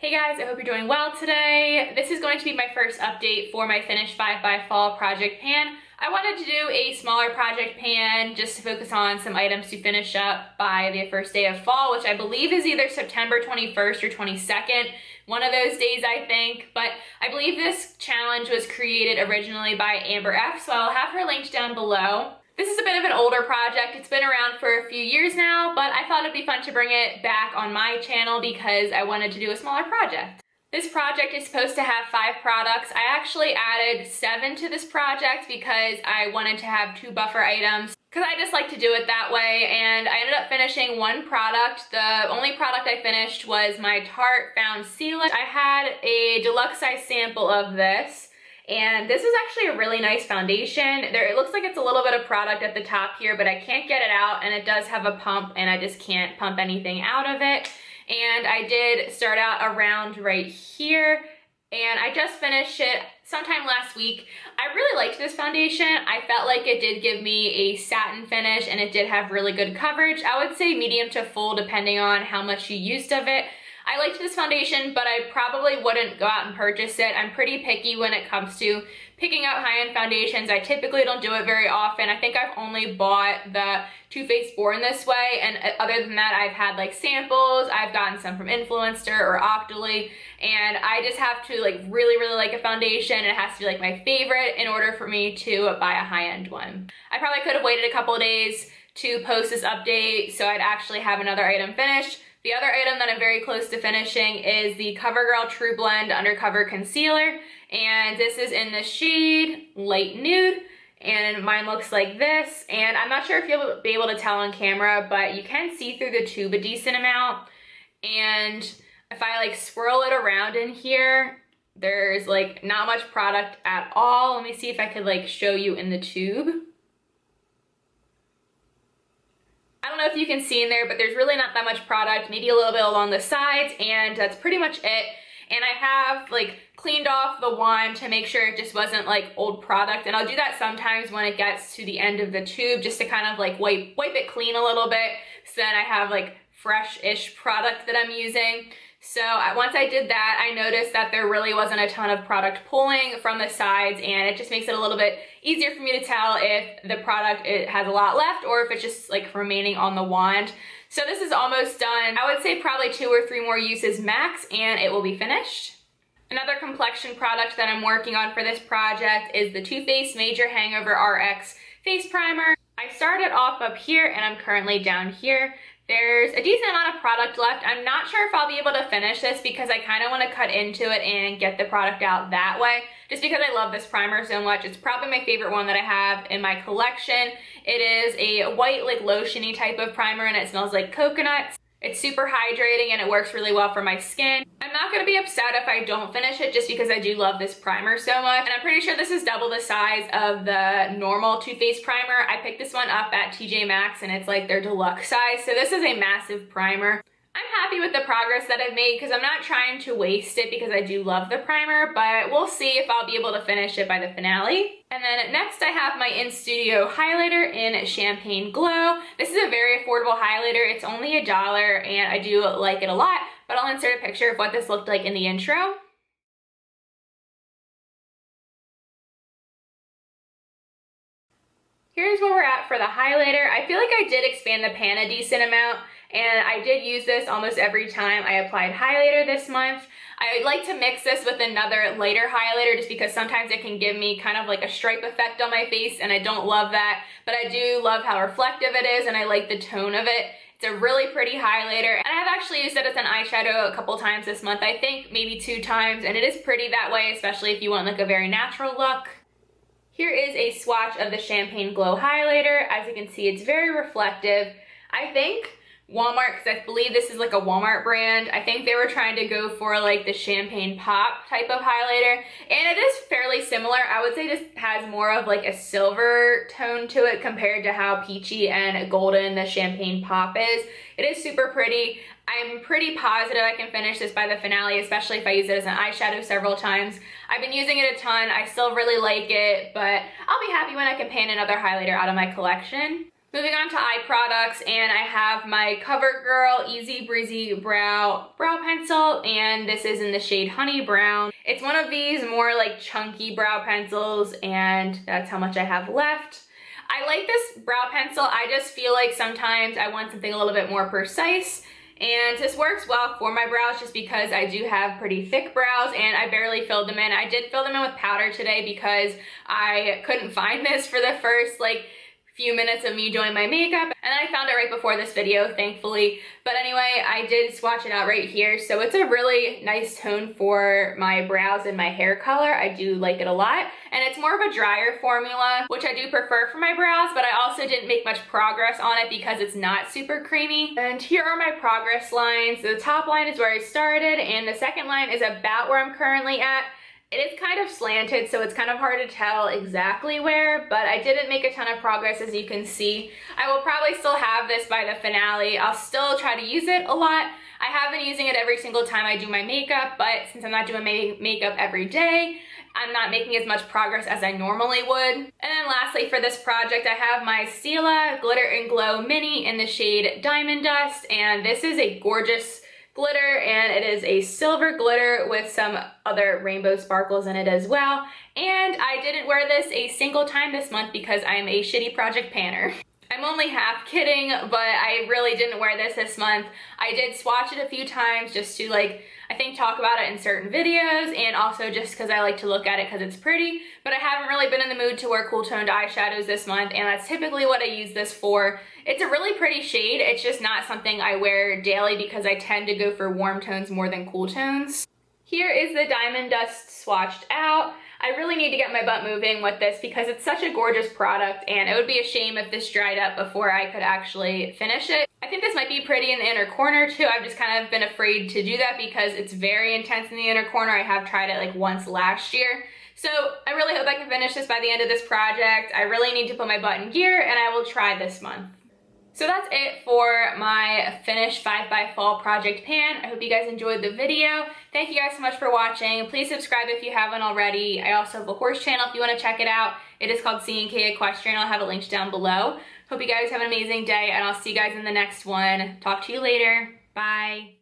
Hey guys, I hope you're doing well today. This is going to be my first update for my Finish 5 by Fall project pan. I wanted to do a smaller project pan just to focus on some items to finish up by the first day of fall, which I believe is either September 21st or 22nd. One of those days, I think, but I believe this challenge was created originally by Amber F, so I'll have her linked down below. This is a bit of an older project. It's been around for a few years now, but I thought it'd be fun to bring it back on my channel because I wanted to do a smaller project. This project is supposed to have 5 products. I actually added 7 to this project because I wanted to have 2 buffer items because I just like to do it that way, and I ended up finishing 1 product. The only product I finished was my Tarte Foundcealer. I had a deluxe size sample of this. And this is actually a really nice foundation. It looks like it's a little bit of product at the top here, but I can't get it out, and it does have a pump, and I just can't pump anything out of it. And I did start out around right here, and I just finished it sometime last week. I really liked this foundation. I felt like it did give me a satin finish, and it did have really good coverage. I would say medium to full depending on how much you used of it. I liked this foundation, but I probably wouldn't go out and purchase it. I'm pretty picky when it comes to picking out high-end foundations. I typically don't do it very often. I think I've only bought the Too Faced Born This Way, and other than that, I've had like samples. I've gotten some from Influencer or Octoly, and I just have to like really like a foundation. It has to be like my favorite in order for me to buy a high-end one. I probably could have waited a couple of days to post this update so I'd actually have another item finished. The other item that I'm very close to finishing is the Covergirl Trublend Undercover Concealer, and this is in the shade Light Nude, and mine looks like this. And I'm not sure if you'll be able to tell on camera, but you can see through the tube a decent amount. And if I like swirl it around in here, there's like not much product at all. Let me see if I could like show you in the tube. I don't know if you can see in there, but there's really not that much product, maybe a little bit along the sides, and that's pretty much it. And I have like cleaned off the wand to make sure it just wasn't like old product, and I'll do that sometimes when it gets to the end of the tube just to kind of like wipe it clean a little bit, so then I have like fresh-ish product that I'm using. So once I did that, I noticed that there really wasn't a ton of product pulling from the sides, and it just makes it a little bit easier for me to tell if the product has a lot left or if it's just like remaining on the wand. So this is almost done. I would say probably 2 or 3 more uses max and it will be finished. Another complexion product that I'm working on for this project is the Faced Major Hangover RX Face Primer. I started off up here and I'm currently down here. There's a decent amount of product left. I'm not sure if I'll be able to finish this because I kind of want to cut into it and get the product out that way, just because I love this primer so much. It's probably my favorite one that I have in my collection. It is a white, like lotion-y type of primer, and it smells like coconuts. It's super hydrating and it works really well for my skin. I'm not going to be upset if I don't finish it just because I do love this primer so much. And I'm pretty sure this is double the size of the normal Too Faced primer. I picked this one up at TJ Maxx and it's like their deluxe size. So this is a massive primer. I'm happy with the progress that I've made because I'm not trying to waste it because I do love the primer, but we'll see if I'll be able to finish it by the finale. And then next I have my in-studio highlighter in Champagne Glow. This is a very affordable highlighter. It's only $1 and I do like it a lot, but I'll insert a picture of what this looked like in the intro. Here's where we're at for the highlighter. I feel like I did expand the pan a decent amount, and I did use this almost every time I applied highlighter this month. I like to mix this with another lighter highlighter just because sometimes it can give me kind of like a stripe effect on my face, and I don't love that, but I do love how reflective it is, and I like the tone of it. It's a really pretty highlighter, and I've actually used it as an eyeshadow a couple times this month, I think maybe 2 times, and it is pretty that way, especially if you want like a very natural look. Here is a swatch of the Champagne Glow highlighter. As you can see, it's very reflective. I think Walmart, because I believe this is like a Walmart brand, I think they were trying to go for like the champagne pop type of highlighter, and it is fairly similar. I would say this has more of like a silver tone to it compared to how peachy and golden the champagne pop is. It is super pretty. I'm pretty positive I can finish this by the finale, especially if I use it as an eyeshadow several times. I've been using it a ton. I still really like it, but I'll be happy when I can pan another highlighter out of my collection. Moving on to eye products, and I have my Covergirl Easy Breezy Brow Pencil, and this is in the shade Honey Brown. It's one of these more like chunky brow pencils, and that's how much I have left. I like this brow pencil. I just feel like sometimes I want something a little bit more precise, and this works well for my brows just because I do have pretty thick brows and I barely filled them in. I did fill them in with powder today because I couldn't find this for the first few minutes of me doing my makeup, and I found it right before this video, thankfully. But anyway, I did swatch it out right here, so it's a really nice tone for my brows and my hair color. I do like it a lot, and it's more of a drier formula, which I do prefer for my brows, but I also didn't make much progress on it because it's not super creamy. And here are my progress lines. The top line is where I started, and the second line is about where I'm currently at. It is kind of slanted, so it's kind of hard to tell exactly where, but I didn't make a ton of progress, as you can see. I will probably still have this by the finale. I'll still try to use it a lot. I have been using it every single time I do my makeup, but since I'm not doing my makeup every day, I'm not making as much progress as I normally would. And then lastly, for this project, I have my Stila Glitter Glow Mini in the shade Diamond Dust, and this is a gorgeous glitter, and it is a silver glitter with some other rainbow sparkles in it as well. And I didn't wear this a single time this month because I am a shitty project panner. I'm only half kidding, but I really didn't wear this month. I did swatch it a few times just to I think talk about it in certain videos, and also just because I like to look at it because it's pretty, but I haven't really been in the mood to wear cool toned eyeshadows this month, and that's typically what I use this for. It's a really pretty shade. It's just not something I wear daily because I tend to go for warm tones more than cool tones. Here is the Diamond Dust swatched out. I really need to get my butt moving with this because it's such a gorgeous product, and it would be a shame if this dried up before I could actually finish it. I think this might be pretty in the inner corner too. I've just kind of been afraid to do that because it's very intense in the inner corner. I have tried it once last year. So I really hope I can finish this by the end of this project. I really need to put my butt in gear, and I will try this month. So that's it for my finished 5x Fall project pan. I hope you guys enjoyed the video. Thank you guys so much for watching. Please subscribe if you haven't already. I also have a horse channel if you want to check it out. It is called C&K Equestrian. I'll have it linked down below. Hope you guys have an amazing day, and I'll see you guys in the next one. Talk to you later. Bye.